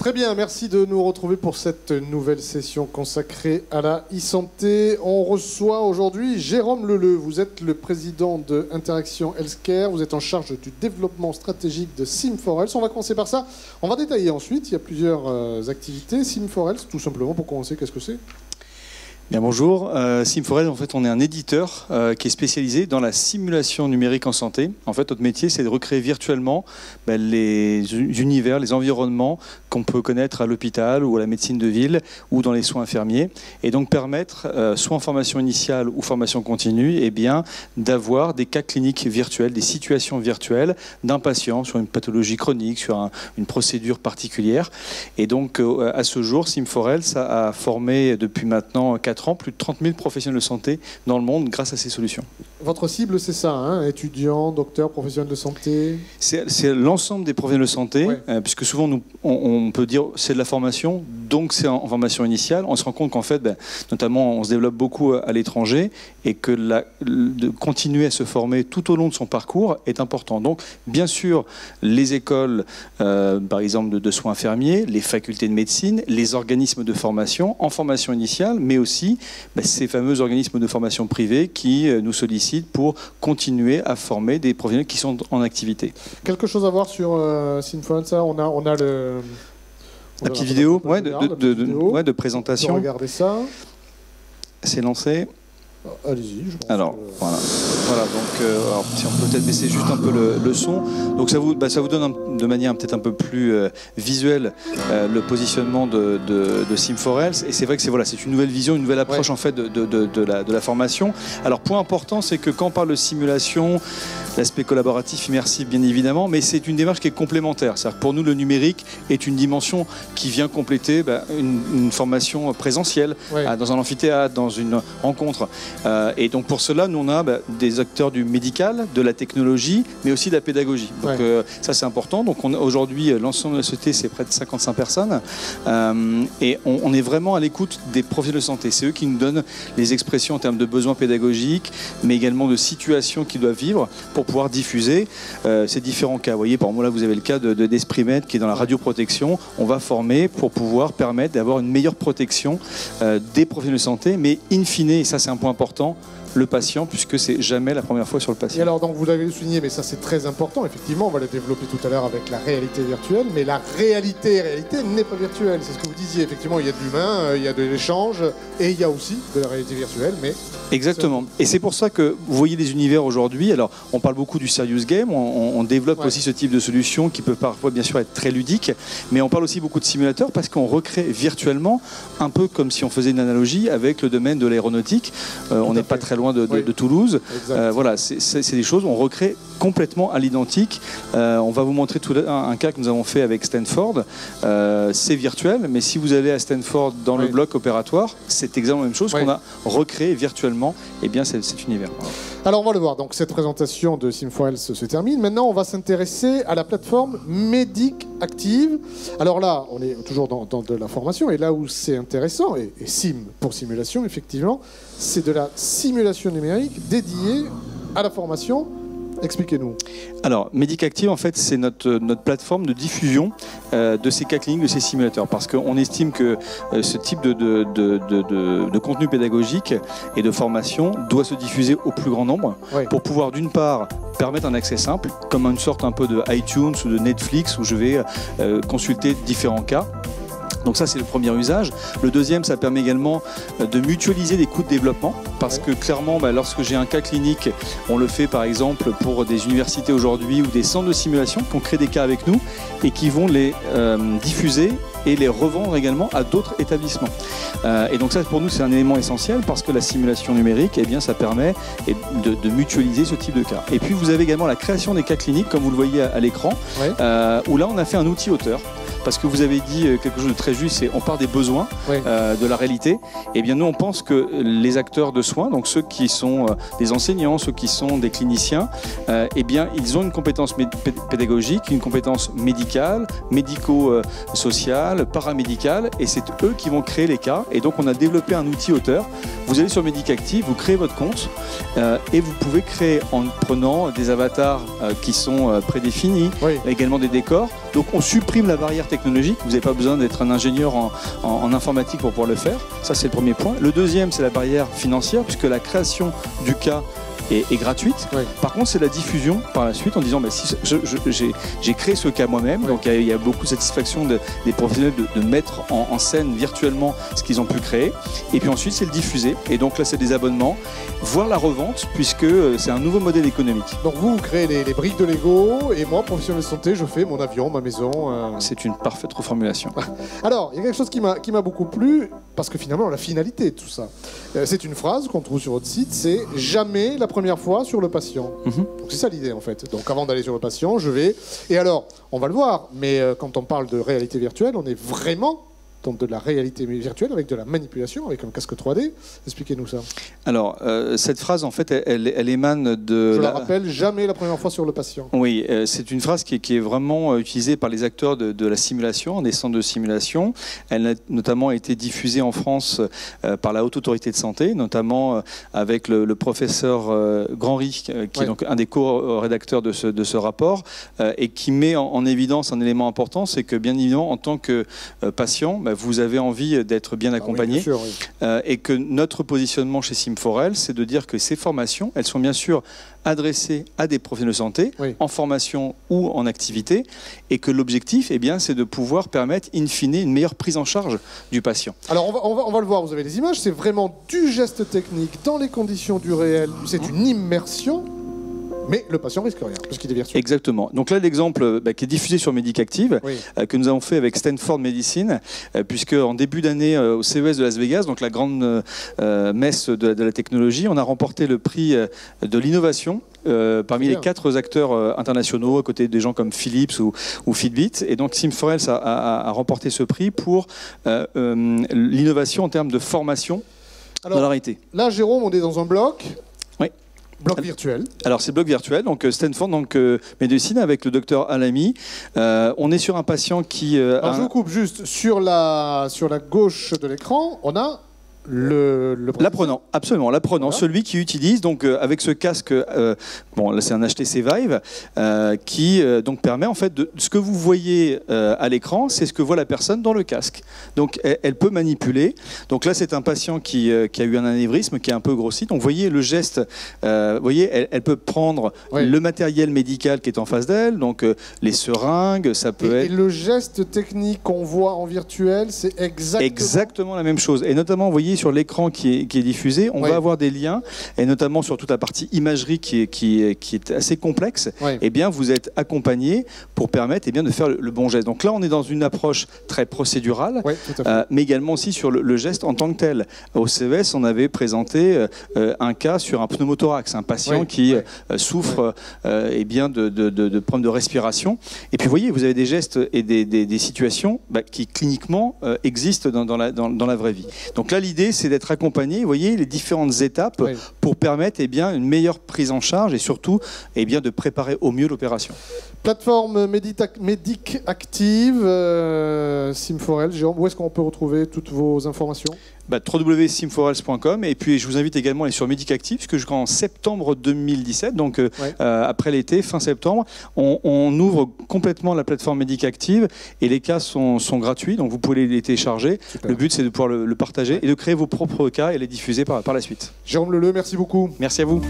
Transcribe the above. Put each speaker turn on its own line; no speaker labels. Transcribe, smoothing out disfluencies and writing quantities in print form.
Très bien, merci de nous retrouver pour cette nouvelle session consacrée à la e-santé. On reçoit aujourd'hui Jérôme Leleu. Vous êtes le président de Interaction Healthcare. Vous êtes en charge du développement stratégique de Sim4Health. On va commencer par ça. On va détailler ensuite. Il y a plusieurs activités. Sim4Health, tout simplement, pour commencer, qu'est-ce que c'est ?
Bien, bonjour. Sim4Health, en fait, on est un éditeur qui est spécialisé dans la simulation numérique en santé. En fait, notre métier, c'est de recréer virtuellement les univers, les environnements qu'on peut connaître à l'hôpital ou à la médecine de ville ou dans les soins infirmiers. Et donc permettre, soit en formation initiale ou formation continue, eh bien, d'avoir des cas cliniques virtuels, des situations virtuelles d'un patient sur une pathologie chronique, sur une procédure particulière. Et donc, à ce jour, Sim4Health a formé depuis maintenant 4 ans, plus de 30 000 professionnels de santé dans le monde grâce à ces solutions.
Votre cible, c'est ça, hein, étudiants, docteurs, professionnels de santé?
C'est l'ensemble des professionnels de santé, ouais. Puisque souvent on peut dire c'est de la formation, donc c'est en formation initiale. On se rend compte qu'en fait, notamment, on se développe beaucoup à l'étranger et que de continuer à se former tout au long de son parcours est important. Donc, bien sûr, les écoles, par exemple, de soins infirmiers, les facultés de médecine, les organismes de formation en formation initiale, mais aussi ces fameux organismes de formation privés qui nous sollicitent pour continuer à former des professionnels qui sont en activité.
Quelque chose à voir sur Sim4Health, ça, on a le...
La petite vidéo, de présentation.
Regardez ça.
C'est lancé.
Allez-y.
Alors, voilà, donc si on peut peut-être baisser juste un peu le son. Donc ça vous donne de manière peut-être un peu plus visuelle le positionnement de Sim4Health. Et c'est vrai que c'est une nouvelle vision, une nouvelle approche en fait de la formation. Alors, point important, c'est que quand on parle de simulation, l'aspect collaboratif, immersif bien évidemment, mais c'est une démarche qui est complémentaire. C'est-à-dire que pour nous, le numérique est une dimension qui vient compléter une formation présentielle dans un amphithéâtre, dans une rencontre. Et donc pour cela, nous on a des acteurs du médical, de la technologie, mais aussi de la pédagogie. Donc ça c'est important. Donc aujourd'hui, l'ensemble de la société, c'est près de 55 personnes. Et on est vraiment à l'écoute des professionnels de santé. C'est eux qui nous donnent les expressions en termes de besoins pédagogiques, mais également de situations qu'ils doivent vivre pour pouvoir diffuser ces différents cas. Vous voyez, par exemple, là vous avez le cas d'Esprimed qui est dans la radioprotection. On va former pour pouvoir permettre d'avoir une meilleure protection des professionnels de santé, mais in fine, et ça c'est un point important, le patient, puisque c'est jamais la première fois sur le patient.
Et alors, donc vous l'avez souligné, mais ça c'est très important, effectivement, on va le développer tout à l'heure avec la réalité virtuelle, mais la réalité n'est pas virtuelle, c'est ce que vous disiez, effectivement, il y a de l'humain, il y a de l'échange, et il y a aussi de la réalité virtuelle, mais...
Exactement, et c'est pour ça que vous voyez des univers aujourd'hui, alors on parle beaucoup du serious game, on développe aussi ce type de solutions qui peut parfois bien sûr être très ludique, mais on parle aussi beaucoup de simulateurs parce qu'on recrée virtuellement, un peu comme si on faisait une analogie avec le domaine de l'aéronautique, on n'est pas très loin de Toulouse. Voilà, c'est des choses, on recrée complètement à l'identique. On va vous montrer un cas que nous avons fait avec Stanford. C'est virtuel, mais si vous allez à Stanford dans le bloc opératoire, c'est exactement la même chose qu'on a recréé virtuellement. Et bien, cet univers.
Alors, on va le voir. Donc, cette présentation de Sim4Health se termine. Maintenant, on va s'intéresser à la plateforme MedicActive. Alors là, on est toujours dans de la formation. Et là où c'est intéressant, et Sim pour simulation, effectivement, c'est de la simulation numérique dédiée à la formation. Expliquez-nous.
Alors, MedicActive, en fait, c'est notre plateforme de diffusion de ces cas cliniques, de ces simulateurs. Parce qu'on estime que ce type de contenu pédagogique et de formation doit se diffuser au plus grand nombre pour pouvoir, d'une part, permettre un accès simple, comme une sorte un peu de iTunes ou de Netflix, où je vais consulter différents cas. Donc ça, c'est le premier usage. Le deuxième, ça permet également de mutualiser les coûts de développement parce que clairement, lorsque j'ai un cas clinique, on le fait par exemple pour des universités aujourd'hui ou des centres de simulation qui ont créé des cas avec nous et qui vont les diffuser et les revendre également à d'autres établissements. Et donc ça, pour nous, c'est un élément essentiel parce que la simulation numérique, eh bien, ça permet de mutualiser ce type de cas. Et puis, vous avez également la création des cas cliniques, comme vous le voyez à l'écran, où là, on a fait un outil auteur. Parce que vous avez dit quelque chose de très juste, c'est on part des besoins de la réalité. Et bien nous on pense que les acteurs de soins, donc ceux qui sont des enseignants, ceux qui sont des cliniciens, eh bien ils ont une compétence pédagogique, une compétence médicale, médico-sociale, paramédicale, et c'est eux qui vont créer les cas. Et donc on a développé un outil auteur Vous allez sur Medicactive, vous créez votre compte et vous pouvez créer en prenant des avatars qui sont prédéfinis, également des décors. Donc on supprime la barrière technologique, vous n'avez pas besoin d'être un ingénieur en informatique pour pouvoir le faire. Ça c'est le premier point. Le deuxième, c'est la barrière financière, puisque la création du cas est gratuite. Par contre, c'est la diffusion par la suite en disant si j'ai créé ce cas moi-même, donc il y a beaucoup de satisfaction des professionnels de mettre en scène virtuellement ce qu'ils ont pu créer. Et puis ensuite, c'est le diffuser. Et donc là, c'est des abonnements, voire la revente, puisque c'est un nouveau modèle économique.
Donc vous créez les briques de Lego et moi, professionnel de santé, je fais mon avion, ma maison.
C'est une parfaite reformulation.
Alors, il y a quelque chose qui m'a beaucoup plu, parce que finalement, la finalité de tout ça, c'est une phrase qu'on trouve sur votre site, c'est « jamais la première fois sur le patient ». Donc c'est ça l'idée en fait. Donc avant d'aller sur le patient, je vais... Et alors, on va le voir, mais quand on parle de réalité virtuelle, on est vraiment dans de la réalité virtuelle avec de la manipulation, avec un casque 3D. Expliquez-nous ça.
Alors, cette phrase, en fait, elle émane de...
Je la rappelle, jamais la première fois sur le patient.
Oui, c'est une phrase qui est vraiment utilisée par les acteurs de la simulation, des centres de simulation. Elle a notamment été diffusée en France par la Haute Autorité de Santé, notamment avec le professeur Grandry, qui est donc un des co-rédacteurs de ce rapport, et qui met en évidence un élément important, c'est que, bien évidemment, en tant que patient, vous avez envie d'être bien accompagné.
Oui, bien sûr,
et que notre positionnement chez Sim4Health, c'est de dire que ces formations, elles sont bien sûr adressées à des professionnels de santé, en formation ou en activité, et que l'objectif, c'est de pouvoir permettre, in fine, une meilleure prise en charge du patient.
Alors, on va le voir, vous avez les images, c'est vraiment du geste technique dans les conditions du réel, c'est une immersion. Mais le patient risque rien, parce qu'il est virtuel.
Exactement. Donc là, l'exemple qui est diffusé sur Medicactive, que nous avons fait avec Stanford Medicine, puisque en début d'année au CES de Las Vegas, donc la grande messe de la technologie, on a remporté le prix de l'innovation parmi les 4 acteurs internationaux, à côté des gens comme Philips ou Fitbit. Et donc Sim4Health a remporté ce prix pour l'innovation en termes de formation dans la réalité.
Là, Jérôme, on est dans un bloc. Bloc virtuel.
Alors c'est bloc virtuel, donc Stanford Medicine avec le docteur Alami. On est sur un patient qui...
Alors je vous coupe juste, sur la gauche de l'écran, on a
l'apprenant, absolument, l'apprenant, voilà. Celui qui utilise donc avec ce casque, bon là c'est un HTC Vive, qui donc permet en fait de ce que vous voyez à l'écran, c'est ce que voit la personne dans le casque. Donc elle peut manipuler. Donc là c'est un patient qui a eu un anévrisme qui est un peu grossi. Donc vous voyez le geste, vous voyez, elle peut prendre le matériel médical qui est en face d'elle, donc les seringues, ça peut être.
Et le geste technique qu'on voit en virtuel, c'est exactement
la même chose. Et notamment, vous voyez sur l'écran qui est diffusé, on va avoir des liens, et notamment sur toute la partie imagerie qui est assez complexe, et bien vous êtes accompagné pour permettre de faire le bon geste. Donc là, on est dans une approche très procédurale, mais également aussi sur le geste en tant que tel. Au CES, on avait présenté un cas sur un pneumothorax, un patient qui souffre de problèmes de respiration. Et puis vous voyez, vous avez des gestes et des situations qui cliniquement existent dans la vraie vie. Donc là, l'idée, c'est d'être accompagné, vous voyez, les différentes étapes pour permettre une meilleure prise en charge et surtout de préparer au mieux l'opération.
Plateforme Medicactive, Sim4Health. Jérôme, où est-ce qu'on peut retrouver toutes vos informations?
www.sim4health.com, et puis je vous invite également à aller sur Medicactive, puisque jusqu'en septembre 2017, donc après l'été, fin septembre, on ouvre complètement la plateforme Medicactive et les cas sont gratuits, donc vous pouvez les télécharger. Super. Le but, c'est de pouvoir le partager et de créer vos propres cas et les diffuser par la suite.
Jérôme Leleu, merci beaucoup.
Merci à vous.